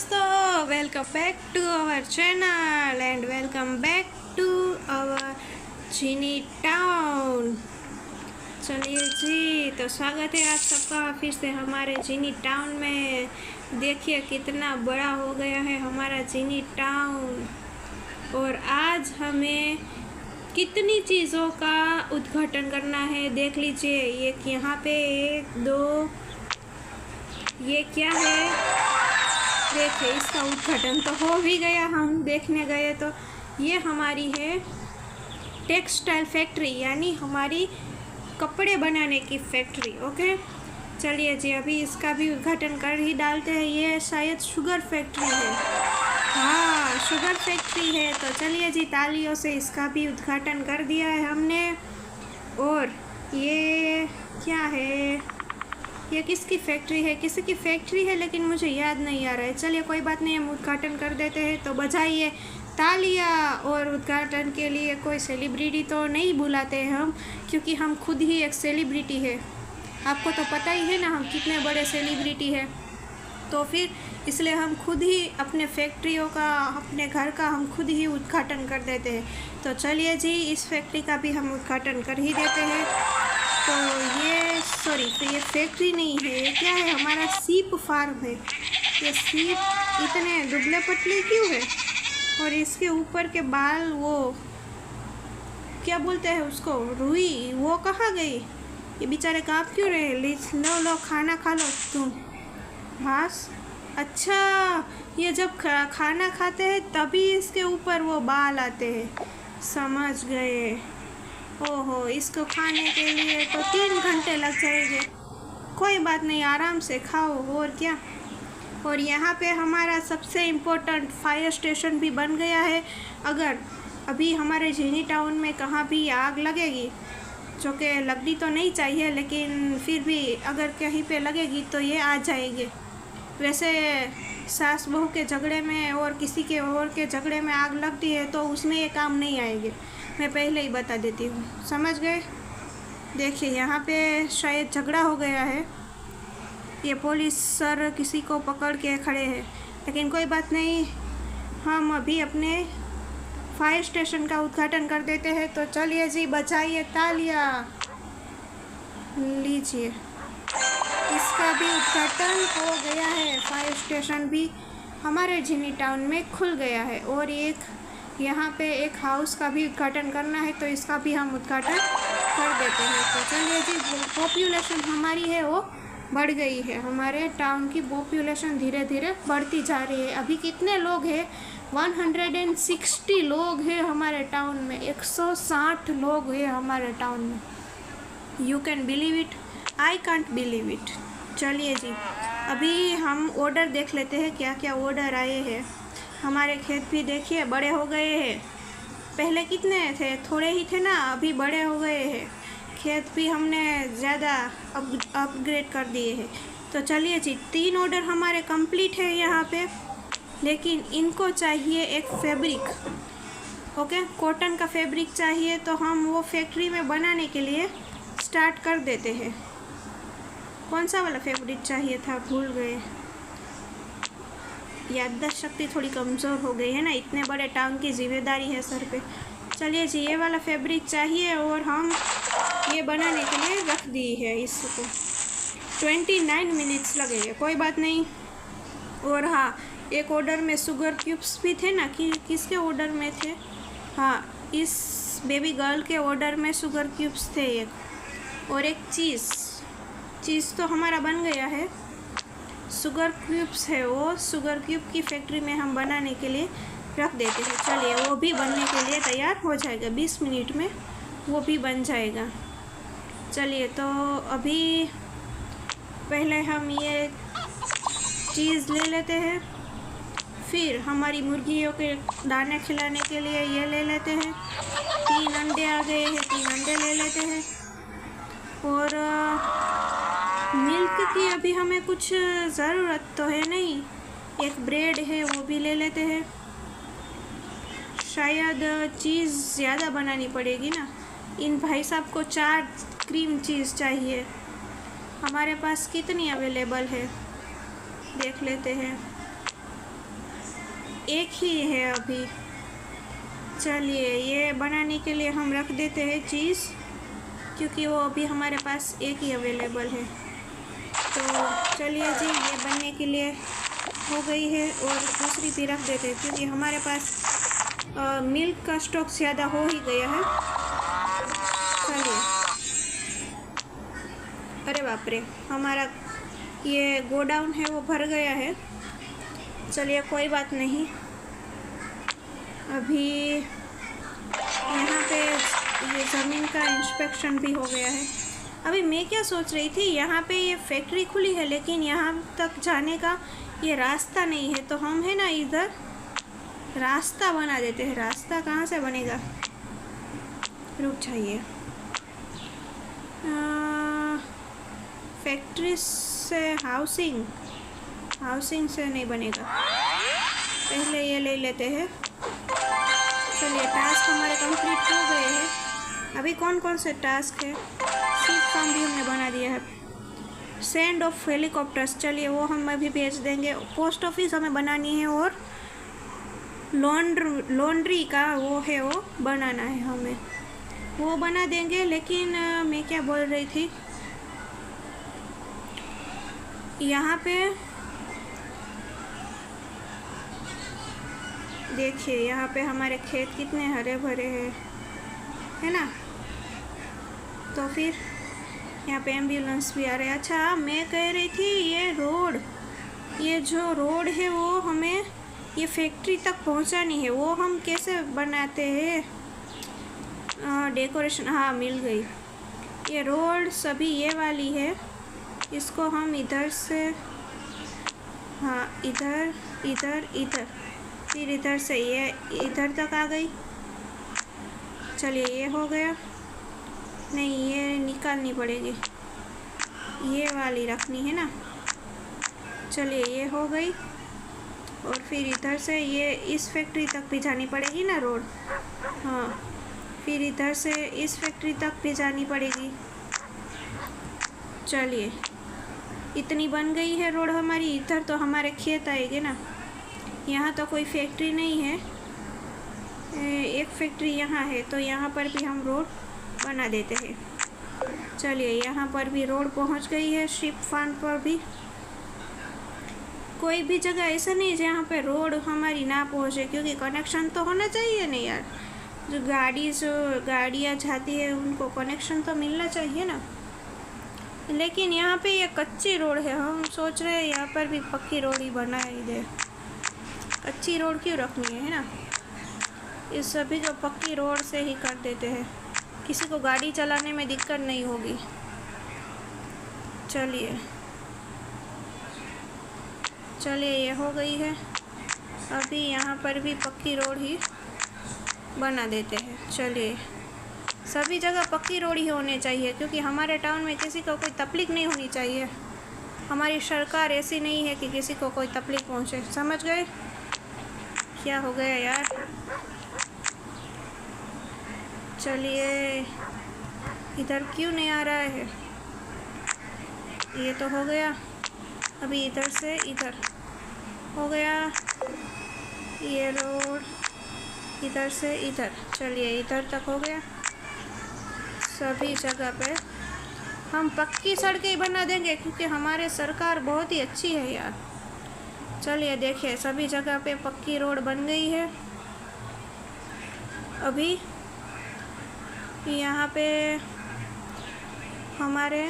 दोस्तों, welcome back to our channel and welcome back to our चीनी town. चलिए जी, तो स्वागत है आप सबका फिर से हमारे चीनी टाउन में। देखिए कितना बड़ा हो गया है हमारा चीनी टाउन और आज हमें कितनी चीज़ों का उद्घाटन करना है देख लीजिए। एक यहाँ पे एक दो, ये क्या है देखिए, इसका उद्घाटन तो हो भी गया, हम देखने गए तो ये हमारी है टेक्सटाइल फैक्ट्री, यानी हमारी कपड़े बनाने की फैक्ट्री। ओके, चलिए जी, अभी इसका भी उद्घाटन कर ही डालते हैं। ये शायद शुगर फैक्ट्री है, हाँ शुगर फैक्ट्री है। तो चलिए जी, तालियों से इसका भी उद्घाटन कर दिया है हमने। और ये क्या है, ये किसकी फैक्ट्री है? किसी की फैक्ट्री है लेकिन मुझे याद नहीं आ रहा है। चलिए कोई बात नहीं, हम उद्घाटन कर देते हैं। तो बजाइए तालियां। और उद्घाटन के लिए कोई सेलिब्रिटी तो नहीं बुलाते हैं हम, क्योंकि हम खुद ही एक सेलिब्रिटी है। आपको तो पता ही है ना हम कितने बड़े सेलिब्रिटी हैं। तो फिर इसलिए हम खुद ही अपने फैक्ट्रियों का, अपने घर का हम खुद ही उद्घाटन कर देते हैं। तो चलिए जी, इस फैक्ट्री का भी हम उद्घाटन कर ही देते हैं। तो ये फैक्ट्री नहीं है, ये क्या है, हमारा सीप फार्म है। ये सीप इतने दुबले पतले क्यों है? और इसके ऊपर के बाल, वो क्या बोलते हैं उसको, रुई, वो कहाँ गई? ये बेचारे काँप क्यों रहे? लो लो, खाना खा लो तुम। घास, अच्छा ये जब खाना खाते हैं तभी इसके ऊपर वो बाल आते हैं, समझ गए। ओहो, इसको खाने के लिए तो 3 घंटे लग जाएंगे। कोई बात नहीं, आराम से खाओ, और क्या। और यहाँ पे हमारा सबसे इम्पोर्टेंट फायर स्टेशन भी बन गया है। अगर अभी हमारे चीनी टाउन में कहाँ भी आग लगेगी, जो कि लगनी तो नहीं चाहिए, लेकिन फिर भी अगर कहीं पे लगेगी तो ये आ जाएंगे। वैसे सास बहू के झगड़े में और किसी के और के झगड़े में आग लगती है तो उसमें ये काम नहीं आएंगे, मैं पहले ही बता देती हूँ, समझ गए। देखिए यहाँ पे शायद झगड़ा हो गया है, ये पुलिस सर किसी को pकड़ के खड़े हैं, लेकिन कोई बात नहीं, हम अभी अपने फायर स्टेशन का उद्घाटन कर देते हैं। तो चलिए जी, बजाइए तालियां, लीजिए, इसका भी उद्घाटन हो गया है। फायर स्टेशन भी हमारे चीनी टाउन में खुल गया है। और एक यहाँ पे एक हाउस का भी उद्घाटन करना है, तो इसका भी हम उद्घाटन कर देते हैं। तो चलिए जी, पॉपुलेशन हमारी है वो बढ़ गई है, हमारे टाउन की पॉपुलेशन धीरे धीरे बढ़ती जा रही है। अभी कितने लोग हैं? 160 लोग हैं हमारे टाउन में, 160 लोग हैं हमारे टाउन में। You can believe it, I can't believe it. चलिए जी, अभी हम ऑर्डर देख लेते हैं, क्या क्या ऑर्डर आए हैं। हमारे खेत भी देखिए बड़े हो गए हैं, पहले कितने थे, थोड़े ही थे ना, अभी बड़े हो गए हैं। खेत भी हमने ज़्यादा अपग्रेड कर दिए हैं। तो चलिए जी, 3 ऑर्डर हमारे कंप्लीट है यहाँ पे, लेकिन इनको चाहिए एक फैब्रिक। ओके, कॉटन का फैब्रिक चाहिए, तो हम वो फैक्ट्री में बनाने के लिए स्टार्ट कर देते हैं। कौन सा वाला फैब्रिक चाहिए था, भूल गए, याददाश्त शक्ति थोड़ी कमज़ोर हो गई है ना, इतने बड़े टांग की जिम्मेदारी है सर पे। चलिए जी, ये वाला फैब्रिक चाहिए और हम ये बनाने के लिए रख दी है इसको। 29 मिनट्स लगेंगे, कोई बात नहीं। और हाँ, एक ऑर्डर में शुगर क्यूब्स भी थे ना, कि किसके ऑर्डर में थे, हाँ इस बेबी गर्ल के ऑर्डर में शुगर क्यूब्स थे एक, और एक चीज़ तो हमारा बन गया है। शुगर क्यूब्स है, वो शुगर क्यूब की फैक्ट्री में हम बनाने के लिए रख देते हैं। चलिए, वो भी बनने के लिए तैयार हो जाएगा, 20 मिनट में वो भी बन जाएगा। चलिए, तो अभी पहले हम ये चीज़ ले लेते हैं, फिर हमारी मुर्गियों के दाने खिलाने के लिए ये ले लेते हैं। 3 अंडे आ गए हैं, 3 अंडे ले लेते हैं। और मिल्क की अभी हमें कुछ ज़रूरत तो है नहीं, एक ब्रेड है वो भी ले लेते हैं। शायद चीज़ ज़्यादा बनानी पड़ेगी ना, इन भाई साहब को 4 क्रीम चीज़ चाहिए। हमारे पास कितनी अवेलेबल है देख लेते हैं। एक ही है अभी। चलिए ये बनाने के लिए हम रख देते हैं चीज़, क्योंकि वो अभी हमारे पास एक ही अवेलेबल है। तो चलिए जी, ये बनने के लिए हो गई है और दूसरी भी रख देते हैं, क्योंकि हमारे पास मिल्क का स्टॉक ज़्यादा हो ही गया है। चलिए, अरे बाप रे, हमारा ये गोडाउन है वो भर गया है। चलिए कोई बात नहीं, अभी यहाँ पे ये ज़मीन का इंस्पेक्शन भी हो गया है। अभी मैं क्या सोच रही थी, यहाँ पे ये फैक्ट्री खुली है लेकिन यहाँ तक जाने का ये रास्ता नहीं है, तो हम है ना इधर रास्ता बना देते हैं। रास्ता कहाँ से बनेगा, रुक जाइए। फैक्ट्री से हाउसिंग से नहीं बनेगा, पहले ये ले लेते हैं। चलिए, टास्क हमारे कंप्लीट हो गए हैं। अभी कौन कौन से टास्क है, सीट फॉर्म भी हमने बना दिया है। सेंड ऑफ हेलीकॉप्टर्स, चलिए वो हम अभी भेज देंगे। पोस्ट ऑफिस हमें बनानी है और लॉन्ड्री का वो है वो बनाना है हमें, वो बना देंगे। लेकिन मैं क्या बोल रही थी, यहाँ पे देखिए, यहाँ पे हमारे खेत कितने हरे भरे हैं, है ना। तो फिर यहाँ पे एम्बुलेंस भी आ रहे हैं। अच्छा, मैं कह रही थी ये जो रोड है वो हमें ये फैक्ट्री तक पहुँचानी है, वो हम कैसे बनाते हैं। डेकोरेशन, हाँ मिल गई। ये रोड सभी ये वाली है, इसको हम इधर से, हाँ इधर इधर इधर, फिर इधर से ये इधर तक आ गई। चलिए ये हो गया, नहीं ये निकालनी पड़ेगी, ये वाली रखनी है ना। चलिए ये हो गई, और फिर इधर से ये इस फैक्ट्री तक भी जानी पड़ेगी ना रोड, हाँ फिर इधर से इस फैक्ट्री तक भी जानी पड़ेगी। चलिए इतनी बन गई है रोड हमारी। इधर तो हमारे खेत आएंगे ना, यहाँ तो कोई फैक्ट्री नहीं है, एक फैक्ट्री यहाँ है, तो यहाँ पर भी हम रोड बना देते हैं। चलिए यहाँ पर भी रोड पहुँच गई है, शिप फार्म पर भी। कोई भी जगह ऐसा नहीं जहाँ पे रोड हमारी ना पहुँचे, क्योंकि कनेक्शन तो होना चाहिए नहीं यार। जो गाड़ियाँ जाती है उनको कनेक्शन तो मिलना चाहिए ना। लेकिन यहाँ पे ये कच्ची रोड है, हम सोच रहे हैं यहाँ पर भी पक्की रोड ही बना ही दे। कच्ची रोड क्यों रखनी है ना, इस सभी को पक्की रोड से ही कर देते हैं, किसी को गाड़ी चलाने में दिक्कत नहीं होगी। चलिए ये हो गई है। अभी यहाँ पर भी पक्की रोड ही बना देते हैं। चलिए सभी जगह पक्की रोड ही होने चाहिए, क्योंकि हमारे टाउन में किसी को कोई तकलीफ नहीं होनी चाहिए। हमारी सरकार ऐसी नहीं है कि किसी को कोई तकलीफ पहुँचे, समझ गए। क्या हो गया यार, चलिए इधर क्यों नहीं आ रहा है, ये तो हो गया। अभी इधर से इधर हो गया ये रोड, इधर से इधर। चलिए इधर तक हो गया। सभी जगह पे हम पक्की सड़कें बना देंगे, क्योंकि हमारे सरकार बहुत ही अच्छी है यार। चलिए देखिए, सभी जगह पे पक्की रोड बन गई है। अभी यहाँ पे हमारे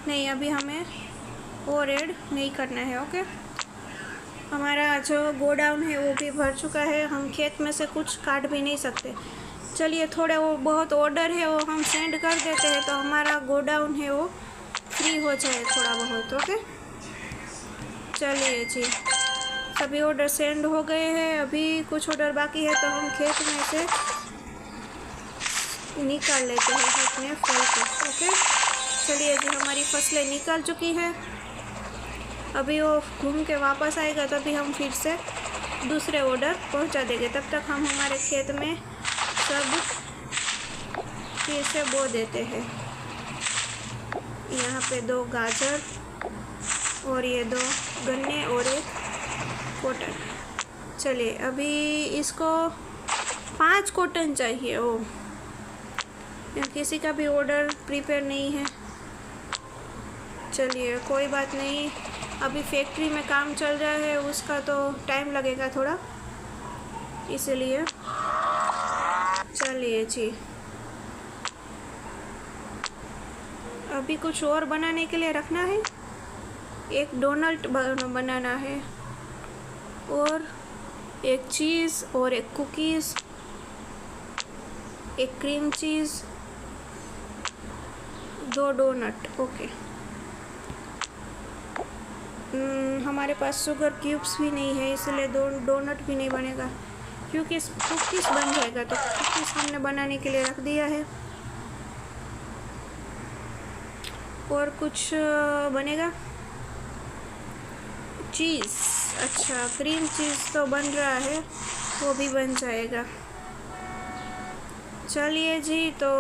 नहीं, अभी हमें और ऐड नहीं करना है। ओके, हमारा जो गोडाउन है वो भी भर चुका है, हम खेत में से कुछ काट भी नहीं सकते। चलिए थोड़े वो बहुत ऑर्डर है वो हम सेंड कर देते हैं, तो हमारा गोडाउन है वो फ्री हो जाए थोड़ा बहुत। ओके चलिए जी, सभी ऑर्डर सेंड हो गए हैं। अभी कुछ ऑर्डर बाकी है, तो हम खेत में से निकाल लेते हैं अपने फल को। ओके चलिए जी, हमारी फसलें निकल चुकी हैं। अभी वो घूम के वापस आएगा, तभी हम फिर से दूसरे ऑर्डर पहुंचा देंगे। तब तक हम हमारे खेत में सब फिर से बो देते हैं। यहाँ पे 2 गाजर और ये 2 गन्ने और 1 कॉटन। चलिए अभी इसको 5 कॉटन चाहिए। ओ, किसी का भी ऑर्डर प्रिपेयर नहीं है। चलिए कोई बात नहीं, अभी फैक्ट्री में काम चल रहा है, उसका तो टाइम लगेगा थोड़ा, इसलिए। चलिए जी, अभी कुछ और बनाने के लिए रखना है। एक डोनट बनाना है, और एक चीज़, और एक कुकीज़, एक क्रीम चीज़, 2 डोनट। ओके। हमारे पास शुगर क्यूब्स भी नहीं है, इसलिए 2 डोनट भी नहीं बनेगा, क्योंकि कुकीज़ बन जाएगा। तो कुकीज़ हमने बनाने के लिए रख दिया है। और कुछ बनेगा? चीज़। अच्छा, क्रीम चीज़ तो बन रहा है, वो भी बन जाएगा। चलिए जी, तो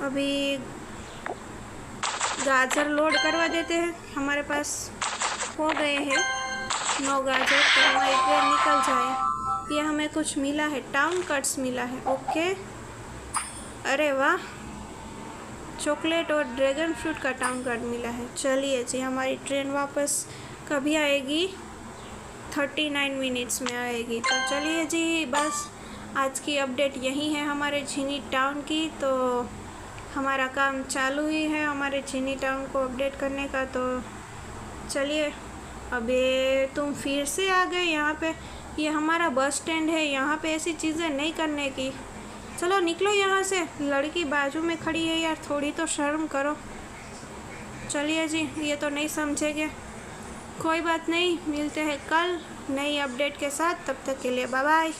अभी गाजर लोड करवा देते हैं। हमारे पास हो गए हैं 9 गाजर, तो हमारी ट्रेन निकल जाए। ये हमें कुछ मिला है, टाउन कट्स मिला है। ओके, अरे वाह, चॉकलेट और ड्रैगन फ्रूट का टाउन कट मिला है। चलिए जी, हमारी ट्रेन वापस कभी आएगी? 39 मिनट्स में आएगी। तो चलिए जी, बस आज की अपडेट यही है हमारे झिनी टाउन की। तो हमारा काम चालू ही है हमारे झिनी टाउन को अपडेट करने का। तो चलिए, अबे तुम फिर से आ गए यहाँ पे। ये हमारा बस स्टैंड है, यहाँ पे ऐसी चीज़ें नहीं करने की। चलो निकलो यहाँ से, लड़की बाजू में खड़ी है यार, थोड़ी तो शर्म करो। चलिए जी, ये तो नहीं समझेंगे। कोई बात नहीं, मिलते हैं कल नई अपडेट के साथ। तब तक के लिए बाय बाय।